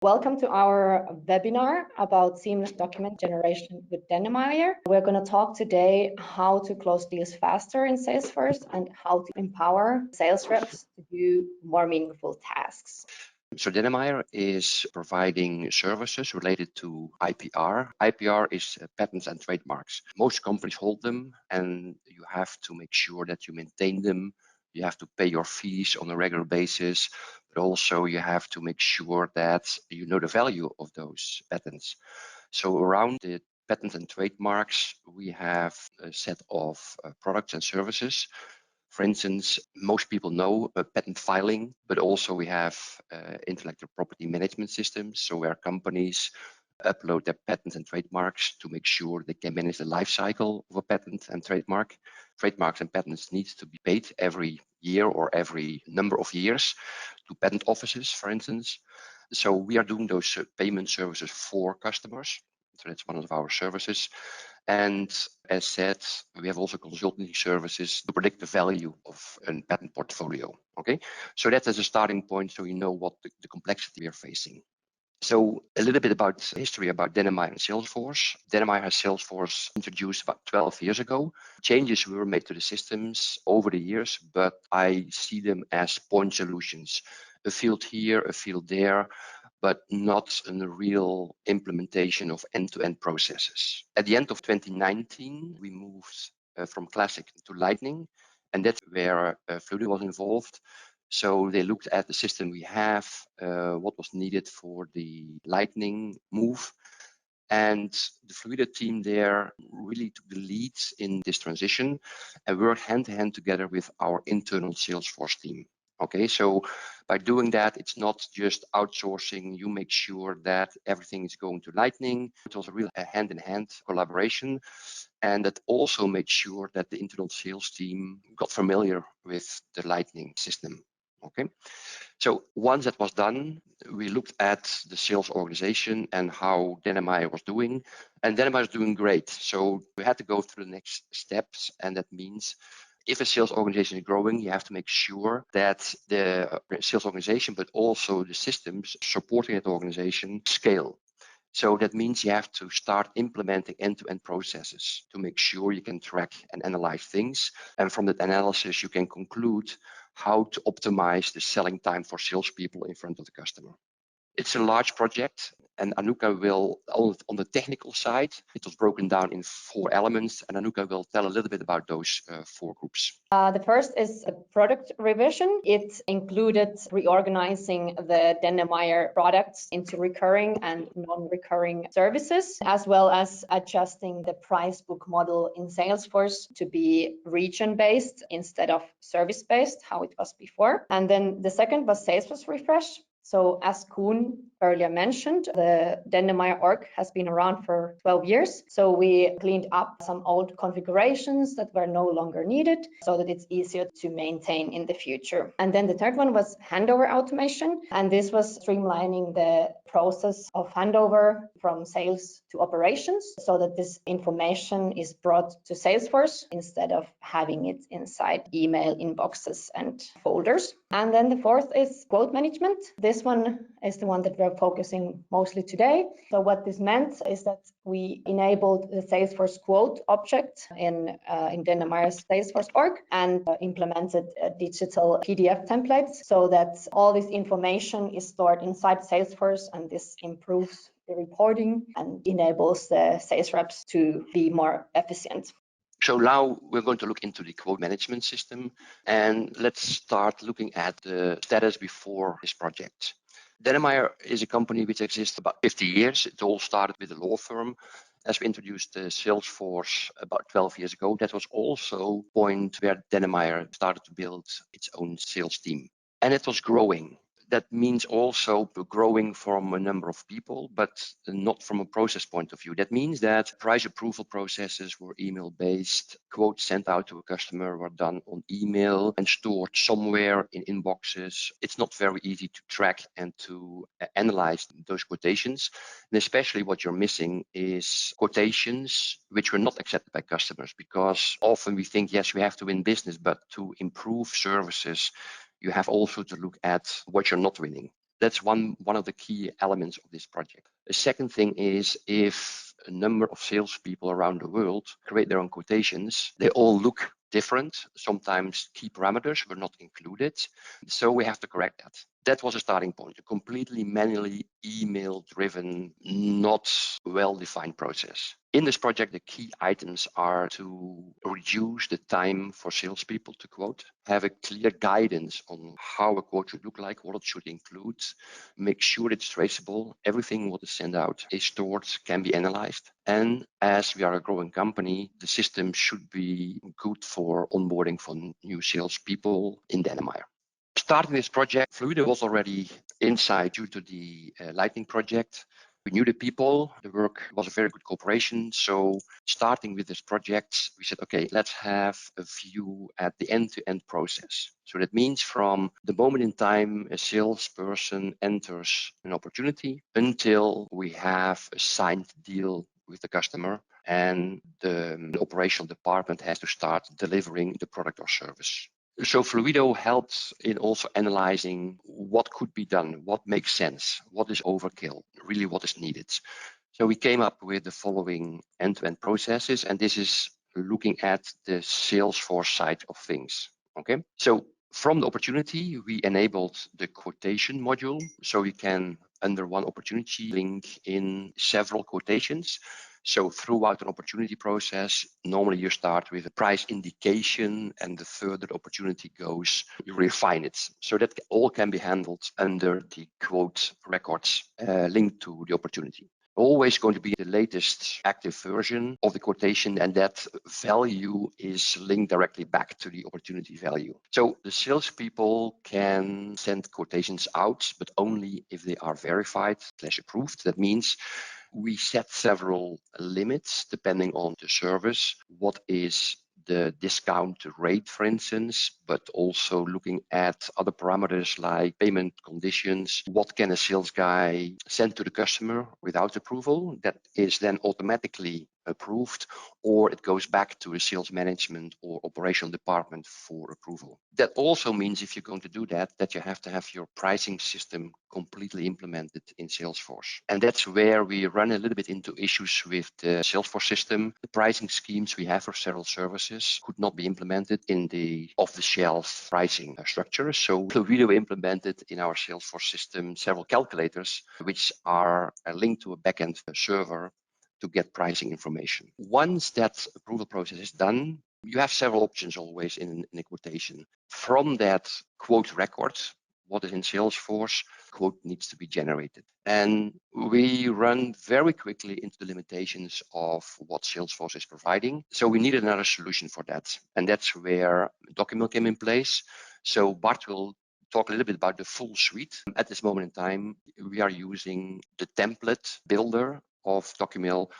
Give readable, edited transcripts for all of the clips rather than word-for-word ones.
Welcome to our webinar about seamless document generation with Dennemeyer. We're going to talk today how to close deals faster in Salesforce and how to empower sales reps to do more meaningful tasks. So Dennemeyer is providing services related to IPR. IPR is patents and trademarks. Most companies hold them, and you have to make sure that you maintain them. You have to pay your fees on a regular basis, but also you have to make sure that you know the value of those patents. So around the patents and trademarks, we have a set of products and services. For instance, most people know patent filing, but also we have intellectual property management systems. So where companies upload their patents and trademarks to make sure they can manage the life cycle of a patent and trademark. Trademarks and patents need to be paid every year or every number of years to patent offices, for instance. So we are doing those payment services for customers. So that's one of our services. And as said, we have also consulting services to predict the value of a patent portfolio. Okay, so that is a starting point, so you know what the complexity we are facing. So a little bit about history about Dennemeyer and Salesforce. Dennemeyer has Salesforce introduced about 12 years ago. Changes were made to the systems over the years, but I see them as point solutions. A field here, a field there, but not a real implementation of end-to-end processes. At the end of 2019, we moved from Classic to Lightning, and that's where Fluido was involved. So they looked at the system we have, what was needed for the Lightning move. And the Fluido team there really took the lead in this transition and worked hand in hand together with our internal Salesforce team. Okay, so by doing that, it's not just outsourcing. You make sure that everything is going to Lightning. It's also real hand-in-hand collaboration. And that also made sure that the internal sales team got familiar with the Lightning system. Okay, so once that was done, we looked at the sales organization and how Dennemeyer was doing, and Dennemeyer was doing great. So we had to go through the next steps, and that means if a sales organization is growing, you have to make sure that the sales organization, but also the systems supporting that organization scale. So that means you have to start implementing end-to-end processes to make sure you can track and analyze things. And from that analysis, you can conclude how to optimize the selling time for salespeople in front of the customer. It's a large project, and Anuka will, on the technical side, it was broken down in 4 elements, and Anuka will tell a little bit about those 4 groups. The first is a product revision. It included reorganizing the Dennemeyer products into recurring and non-recurring services, as well as adjusting the price book model in Salesforce to be region-based instead of service-based, how it was before. And then the second was Salesforce refresh. So as Koen earlier mentioned, the Dennemeyer org has been around for 12 years. So we cleaned up some old configurations that were no longer needed so that it's easier to maintain in the future. And then the third one was handover automation. And this was streamlining the process of handover from sales to operations so that this information is brought to Salesforce instead of having it inside email inboxes and folders. And then the fourth is quote management. This one is the one that we're focusing mostly today. So what this meant is that we enabled the Salesforce quote object in Dennemeyer's Salesforce org and implemented digital PDF templates so that all this information is stored inside Salesforce, and this improves the reporting and enables the sales reps to be more efficient. So now we're going to look into the quote management system, and let's start looking at the status before this project. Dennemeyer is a company which exists about 50 years. It all started with a law firm. As we introduced Salesforce about 12 years ago, that was also the point where Dennemeyer started to build its own sales team. And it was growing. That means also growing from a number of people, but not from a process point of view. That means that price approval processes were email-based. Quotes sent out to a customer were done on email and stored somewhere in inboxes. It's not very easy to track and to analyze those quotations. And especially what you're missing is quotations which were not accepted by customers, because often we think, yes, we have to win business, but to improve services, you have also to look at what you're not winning. That's one of the key elements of this project. The second thing is, if a number of salespeople around the world create their own quotations, they all look different. Sometimes key parameters were not included. So we have to correct that. That was a starting point, a completely manually email-driven, not well-defined process. In this project, the key items are to reduce the time for salespeople to quote, have a clear guidance on how a quote should look like, what it should include, make sure it's traceable, everything what is sent out is stored, can be analyzed. And as we are a growing company, the system should be good for onboarding for new salespeople in Denmark. Starting this project, Fluido was already inside due to the Lightning project. We knew the people, the work was a very good cooperation. So starting with this project, we said, okay, let's have a view at the end-to-end process. So that means from the moment in time a salesperson enters an opportunity until we have a signed deal with the customer and the operational department has to start delivering the product or service. So Fluido helps in also analyzing what could be done, what makes sense, what is overkill, really what is needed. So we came up with the following end-to-end processes, and this is looking at the Salesforce side of things. Okay, so from the opportunity, we enabled the quotation module, so we can, under one opportunity, link in several quotations. So throughout an opportunity process, normally you start with a price indication, and the further the opportunity goes, you refine it. So that all can be handled under the quote records linked to the opportunity. Always going to be the latest active version of the quotation, and that value is linked directly back to the opportunity value. So the salespeople can send quotations out, but only if they are verified/approved. That means we set several limits depending on the service. What is the discount rate, for instance, but also looking at other parameters like payment conditions. What can a sales guy send to the customer without approval? That is then automatically approved, or it goes back to the sales management or operational department for approval. That also means if you're going to do that, that you have to have your pricing system completely implemented in Salesforce. And that's where we run a little bit into issues with the Salesforce system. The pricing schemes we have for several services could not be implemented in the off-the-shelf pricing structure. So Fluido implemented in our Salesforce system several calculators, which are linked to a backend server to get pricing information. Once that approval process is done, you have several options always in a quotation. From that quote record, what is in Salesforce, quote needs to be generated. And we run very quickly into the limitations of what Salesforce is providing. So we needed another solution for that. And that's where Documill came in place. So Bart will talk a little bit about the full suite. At this moment in time, we are using the template builder of Documill.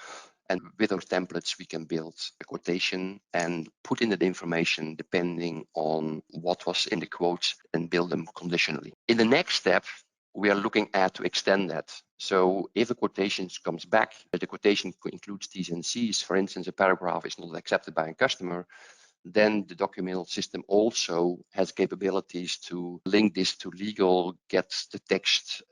And with those templates, we can build a quotation and put in the information depending on what was in the quote and build them conditionally. In the next step, we are looking at to extend that. So if a quotation comes back, the quotation includes T's and C's, for instance, a paragraph is not accepted by a customer, then the Documill system also has capabilities to link this to legal, get the text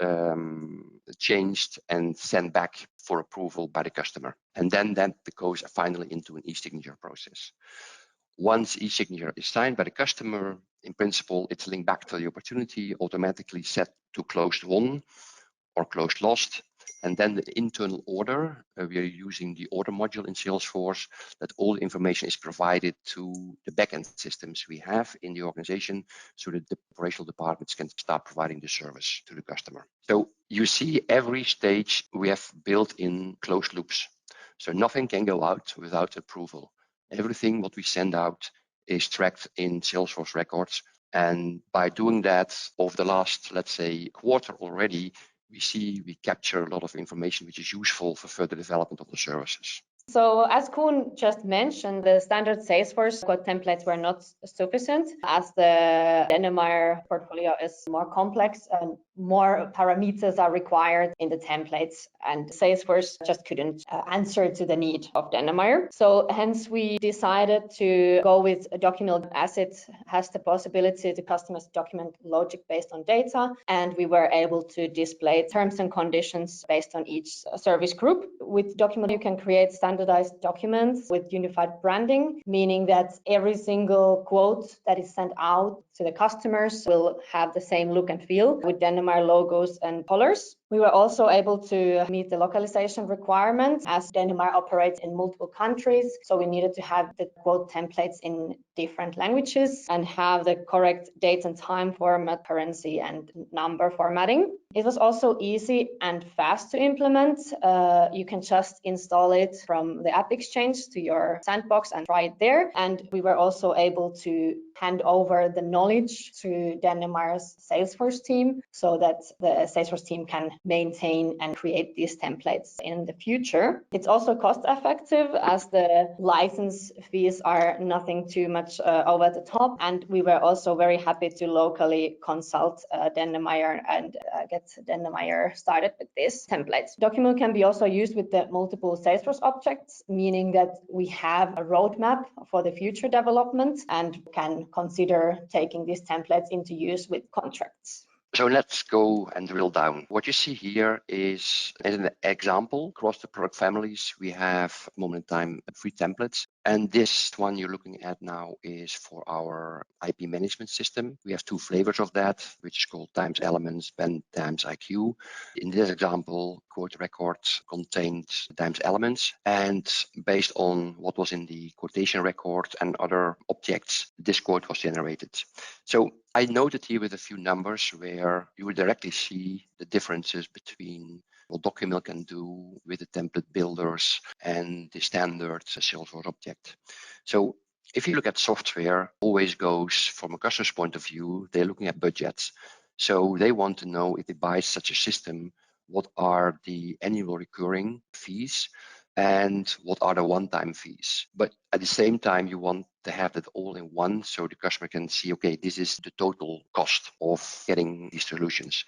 changed and sent back for approval by the customer. And then that goes finally into an e-signature process. Once e-signature is signed by the customer, in principle, it's linked back to the opportunity, automatically set to closed won or closed lost. And then the internal order, we are using the order module in Salesforce, that all the information is provided to the backend systems we have in the organization so that the operational departments can start providing the service to the customer. So you see every stage we have built in closed loops. So nothing can go out without approval. Everything what we send out is tracked in Salesforce records. And by doing that over the last, let's say, quarter already, we capture a lot of information which is useful for further development of the services. So as Koen just mentioned, the standard Salesforce quote templates were not sufficient, as the Dennemeyer portfolio is more complex and more parameters are required in the templates, and Salesforce just couldn't answer to the need of Dennemeyer. So hence we decided to go with a Documill, as it has the possibility to customize document logic based on data, and we were able to display terms and conditions based on each service group. With Documill, you can create standardized documents with unified branding, meaning that every single quote that is sent out to the customers will have the same look and feel with Dennemeyer logos and colors. We were also able to meet the localization requirements, as Dennemeyer operates in multiple countries. So we needed to have the quote templates in different languages and have the correct date and time format, currency, and number formatting. It was also easy and fast to implement. You can just install it from the App Exchange to your sandbox and try it there. And we were also able to hand over the knowledge to Dennemeyer's Salesforce team, so that the Salesforce team can maintain and create these templates in the future. It's also cost effective, as the license fees are nothing too much over the top. And we were also very happy to locally consult Dennemeyer and get Dennemeyer started with these templates. Documill can be also used with the multiple Salesforce objects, meaning that we have a roadmap for the future development and can consider taking these templates into use with contracts. So let's go and drill down. What you see here is an example. Across the product families, we have at the moment in time 3 templates. And this one you're looking at now is for our IP management system. We have 2 flavors of that, which is called times elements, Ben times IQ. In this example, quote records contained times elements, and based on what was in the quotation record and other objects, this quote was generated. So I noted here with a few numbers where you will directly see the differences between what Documill can do with the template builders and the standard Salesforce object. So if you look at software, always goes from a customer's point of view, they're looking at budgets. So they want to know, if they buy such a system, what are the annual recurring fees and what are the one-time fees. But at the same time, you want to have that all in one, so the customer can see, okay, this is the total cost of getting these solutions.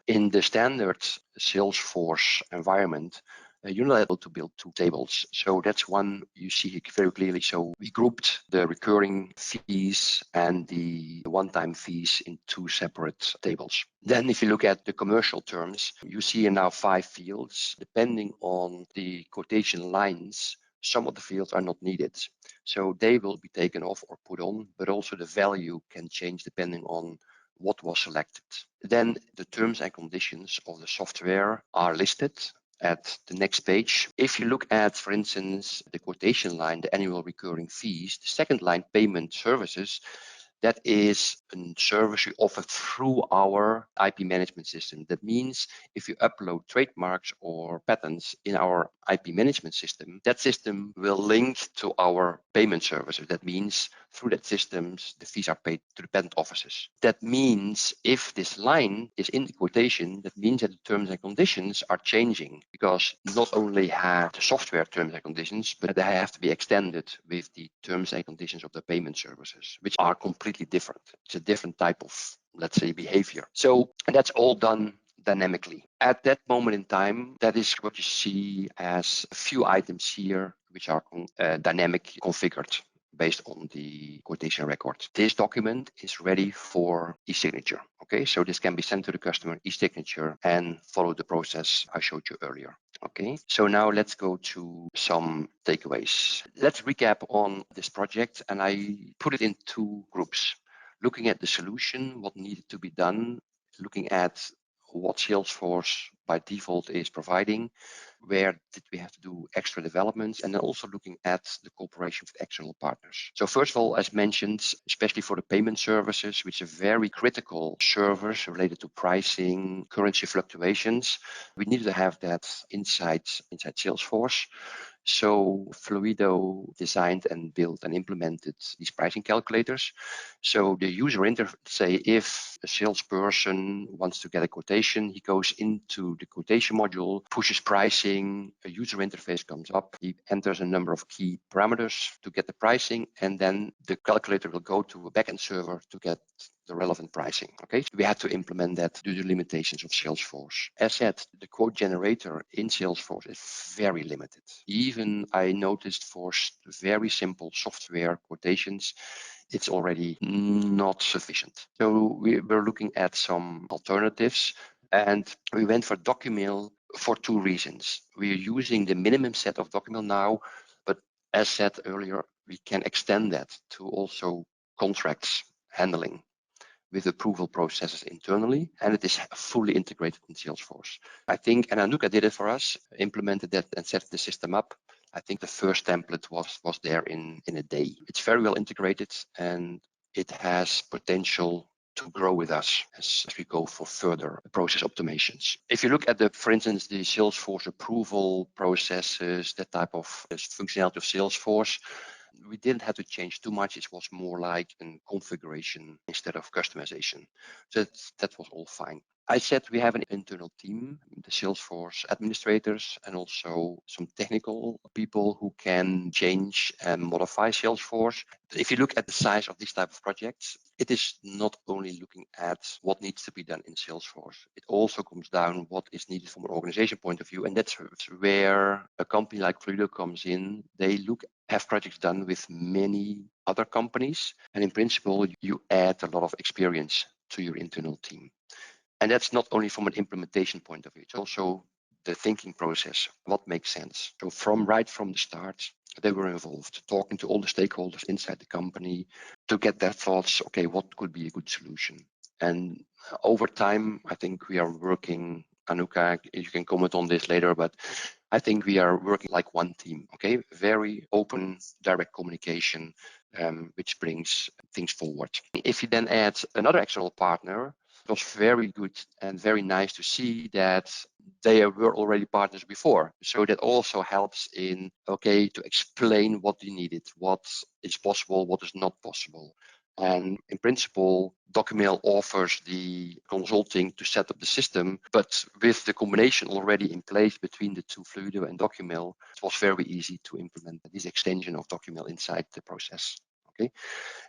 In the standard Salesforce environment, you're not able to build 2 tables. So that's one you see very clearly. So we grouped the recurring fees and the one-time fees in 2 separate tables. Then if you look at the commercial terms, you see now 5 fields. Depending on the quotation lines, some of the fields are not needed. So they will be taken off or put on, but also the value can change depending on what was selected. Then the terms and conditions of the software are listed at the next page. If you look at, for instance, the quotation line, the annual recurring fees, the second line, payment services, that is a service we offer through our IP management system. That means if you upload trademarks or patents in our IP management system, that system will link to our payment services. That means through that system, the fees are paid to the patent offices. That means if this line is in the quotation, that means that the terms and conditions are changing, because not only have the software terms and conditions, but they have to be extended with the terms and conditions of the payment services, which are completely different. It's a different type of, let's say, behavior. So that's all done dynamically. At that moment in time, that is what you see as a few items here, which are dynamically configured based on the quotation record. This document is ready for e-signature. Okay, so this can be sent to the customer e-signature and follow the process I showed you earlier. Okay, so now let's go to some takeaways. Let's recap on this project, and I put it in 2 groups. Looking at the solution, what needed to be done, looking at what Salesforce by default is providing, where did we have to do extra developments, and then also looking at the cooperation with external partners. So first of all, as mentioned, especially for the payment services, which is a very critical service related to pricing, currency fluctuations, we needed to have that inside Salesforce. So Fluido designed and built and implemented these pricing calculators. So the user interface, say if a salesperson wants to get a quotation, he goes into the quotation module, pushes pricing, a user interface comes up, he enters a number of key parameters to get the pricing, and then the calculator will go to a backend server to get the relevant pricing. Okay, we had to implement that due to limitations of Salesforce. As said, the quote generator in Salesforce is very limited. Even I noticed for very simple software quotations, it's already not sufficient. So we were looking at some alternatives, and we went for Documill for two reasons. We are using the minimum set of Documill now, but as said earlier, we can extend that to also contracts handling with approval processes internally, and it is fully integrated in Salesforce. I think, and Anuka did it for us, implemented that and set the system up. I think the first template was there in a day. It's very well integrated, and it has potential to grow with us as we go for further process automations. If you look at for instance, the Salesforce approval processes, that type of functionality of Salesforce, we didn't have to change too much. It was more like a configuration instead of customization. So that was all fine. I said we have an internal team, the Salesforce administrators, and also some technical people who can change and modify Salesforce. If you look at the size of these type of projects, it is not only looking at what needs to be done in Salesforce. It also comes down what is needed from an organization point of view, and that's where a company like Fluido comes in. They have projects done with many other companies, and in principle, you add a lot of experience to your internal team. And that's not only from an implementation point of view, it's also the thinking process, what makes sense. So right from the start, they were involved, talking to all the stakeholders inside the company to get their thoughts, okay, what could be a good solution? And over time, I think we are working, Anuka, you can comment on this later, but I think we are working like one team, okay? Very open, direct communication, which brings things forward. If you then add another external partner, it was very good and very nice to see that they were already partners before. So that also helps in, okay, to explain what you needed, what is possible, what is not possible. And in principle, Documill offers the consulting to set up the system, but with the combination already in place between the two, Fluido and Documill, it was very easy to implement this extension of Documill inside the process. Okay.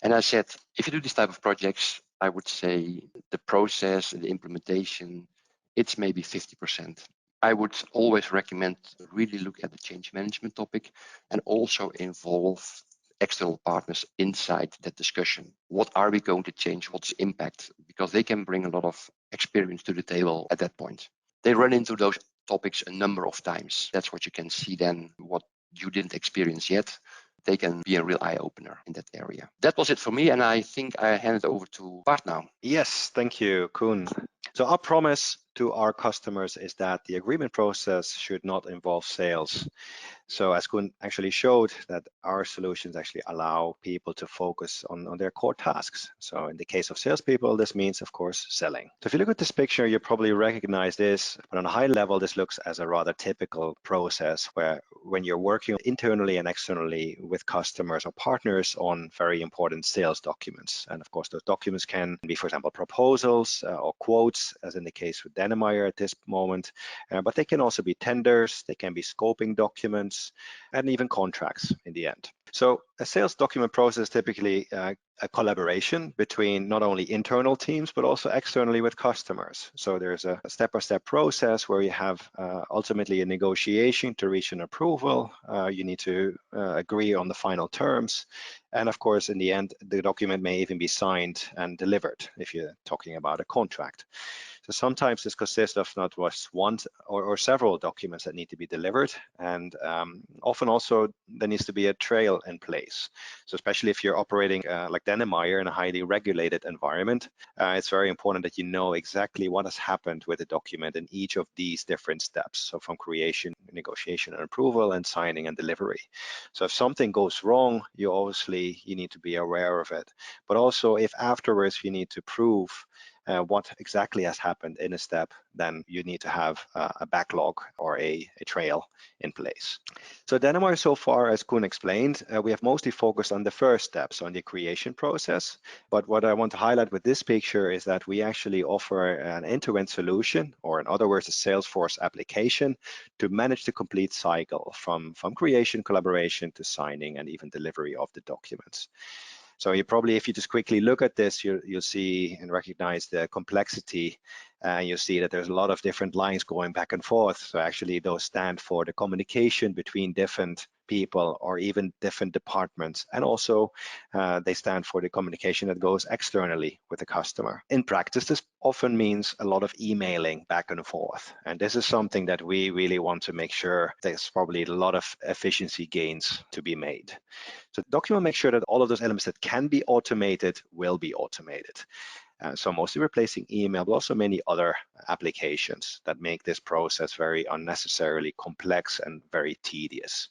And I said, if you do this type of projects, I would say the process, the implementation, it's maybe 50%. I would always recommend really look at the change management topic and also involve external partners inside that discussion. What are we going to change? What's the impact? Because they can bring a lot of experience to the table at that point. They run into those topics a number of times. That's what you can see then, what you didn't experience yet. They can be a real eye-opener in that area. That was it for me, and I think I hand it over to Bart now. Yes, thank you, Koen. So our promise to our customers is that the agreement process should not involve sales. So as Koen actually showed, that our solutions actually allow people to focus on their core tasks. So in the case of salespeople, this means, of course, selling. So if you look at this picture, you probably recognize this, but on a high level, this looks as a rather typical process where when you're working internally and externally with customers or partners on very important sales documents. And of course, those documents can be, for example, proposals or quotes, as in the case with Denemeyer at this moment, but they can also be tenders, they can be scoping documents, and even contracts in the end. So a sales document process is typically a collaboration between not only internal teams, but also externally with customers. So there's a step-by-step process where you have ultimately a negotiation to reach an approval. You need to agree on the final terms. And of course, in the end, the document may even be signed and delivered if you're talking about a contract. So sometimes this consists of not just one or several documents that need to be delivered, and often also there needs to be a trail in place. So especially if you're operating like Denemeyer in a highly regulated environment, it's very important that you know exactly what has happened with the document in each of these different steps. So from creation, negotiation and approval, and signing and delivery. So if something goes wrong, you need to be aware of it. But also if afterwards you need to prove what exactly has happened in a step, then you need to have a backlog or a trail in place. So Dänemark so far, as Koen explained, we have mostly focused on the first steps, on the creation process. But what I want to highlight with this picture is that we actually offer an end-to-end solution, or in other words, a Salesforce application to manage the complete cycle from creation, collaboration to signing and even delivery of the documents. So you probably, if you just quickly look at this, you'll see and recognize the complexity. You'll see that there's a lot of different lines going back and forth. So actually those stand for the communication between different people or even different departments. And also they stand for the communication that goes externally with the customer. In practice, this often means a lot of emailing back and forth. And this is something that we really want to make sure there's probably a lot of efficiency gains to be made. So Documill makes sure that all of those elements that can be automated will be automated. So mostly replacing email, but also many other applications that make this process very unnecessarily complex and very tedious.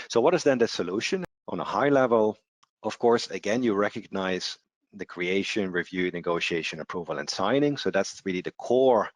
So what is then the solution? On a high level, of course, again, you recognize the creation, review, negotiation, approval, and signing. So that's really the core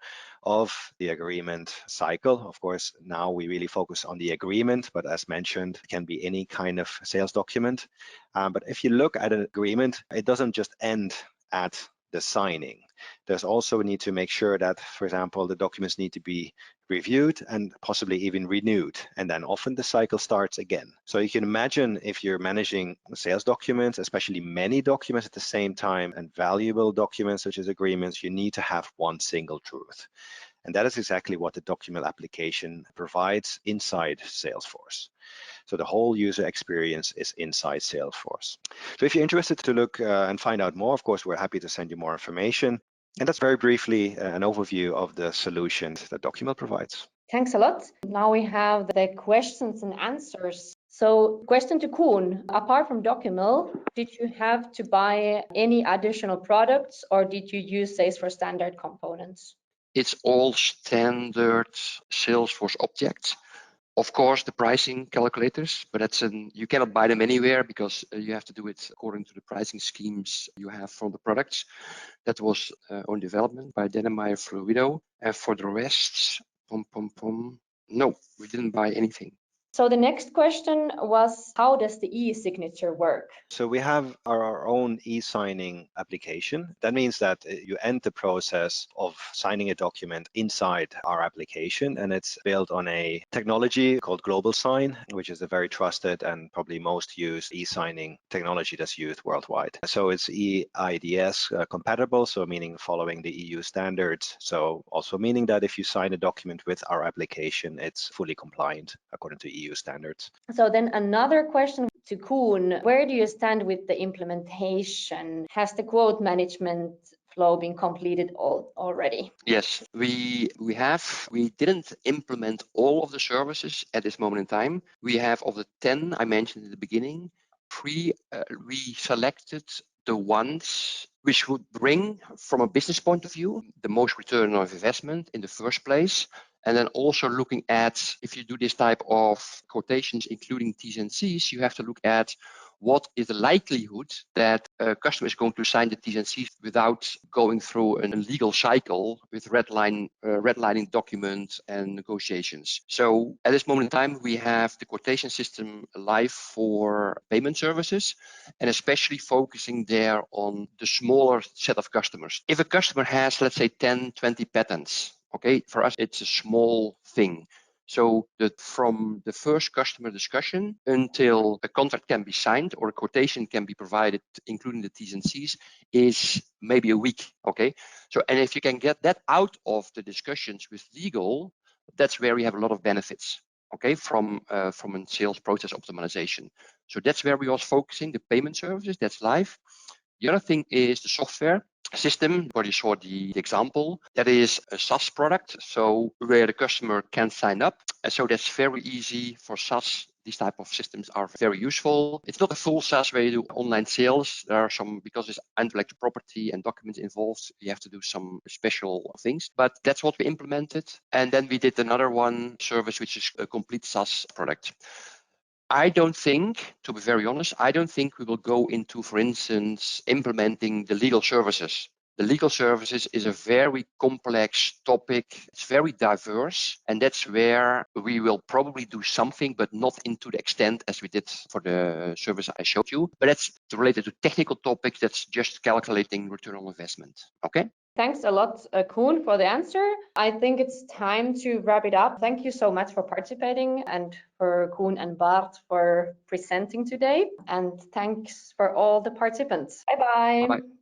of the agreement cycle. Of course, now we really focus on the agreement, but as mentioned, it can be any kind of sales document. But if you look at an agreement, it doesn't just end at the signing. There's also a need to make sure that, for example, the documents need to be reviewed and possibly even renewed. And then often the cycle starts again. So you can imagine if you're managing sales documents, especially many documents at the same time and valuable documents such as agreements, you need to have one single truth. And that is exactly what the Documill application provides inside Salesforce. So the whole user experience is inside Salesforce. So if you're interested to look and find out more, of course, we're happy to send you more information. And that's very briefly an overview of the solutions that Documill provides. Thanks a lot. Now we have the questions and answers. So question to Koen, apart from Documill, did you have to buy any additional products or did you use Salesforce standard components? It's all standard Salesforce objects. Of course, the pricing calculators, but you cannot buy them anywhere because you have to do it according to the pricing schemes you have from the products. That was on development by Dänemark Fluido. And for the rest, no, we didn't buy anything. So the next question was, how does the e-signature work? So we have our own e-signing application. That means that you end the process of signing a document inside our application, and it's built on a technology called Global Sign, which is a very trusted and probably most used e-signing technology that's used worldwide. So it's eIDS compatible, so meaning following the EU standards. So also meaning that if you sign a document with our application, it's fully compliant according to EU standards. So then another question to Koen, where do you stand with the implementation? Has the quote management flow been completed already? Yes, we have. We didn't implement all of the services at this moment in time. We have, of the 10 I mentioned in the beginning, we selected the ones which would bring, from a business point of view, the most return on investment in the first place. And then also looking at, if you do this type of quotations, including T's and C's, you have to look at what is the likelihood that a customer is going to sign the T's and C's without going through a legal cycle with redlining documents and negotiations. So at this moment in time, we have the quotation system live for payment services, and especially focusing there on the smaller set of customers. If a customer has, let's say, 10, 20 patents, okay, for us, it's a small thing. So from the first customer discussion until a contract can be signed or a quotation can be provided, including the T's and C's, is maybe a week, okay? So, and if you can get that out of the discussions with legal, that's where we have a lot of benefits, okay, from a sales process optimization. So that's where we are focusing, the payment services, that's live. The other thing is the software system, where you saw the example. That is a SaaS product, so where the customer can sign up. And so that's very easy for SaaS. These type of systems are very useful. It's not a full SaaS where you do online sales. There are some, because there's intellectual property and documents involved, you have to do some special things. But that's what we implemented. And then we did another one service, which is a complete SaaS product. I don't think, to be very honest, I don't think we will go into, for instance, implementing the legal services. The legal services is a very complex topic. It's very diverse, and that's where we will probably do something, but not into the extent as we did for the service I showed you. But that's related to technical topics. That's just calculating return on investment. Okay. Thanks a lot, Koen, for the answer. I think it's time to wrap it up. Thank you so much for participating, and for Koen and Bart for presenting today. And thanks for all the participants. Bye-bye. Bye-bye.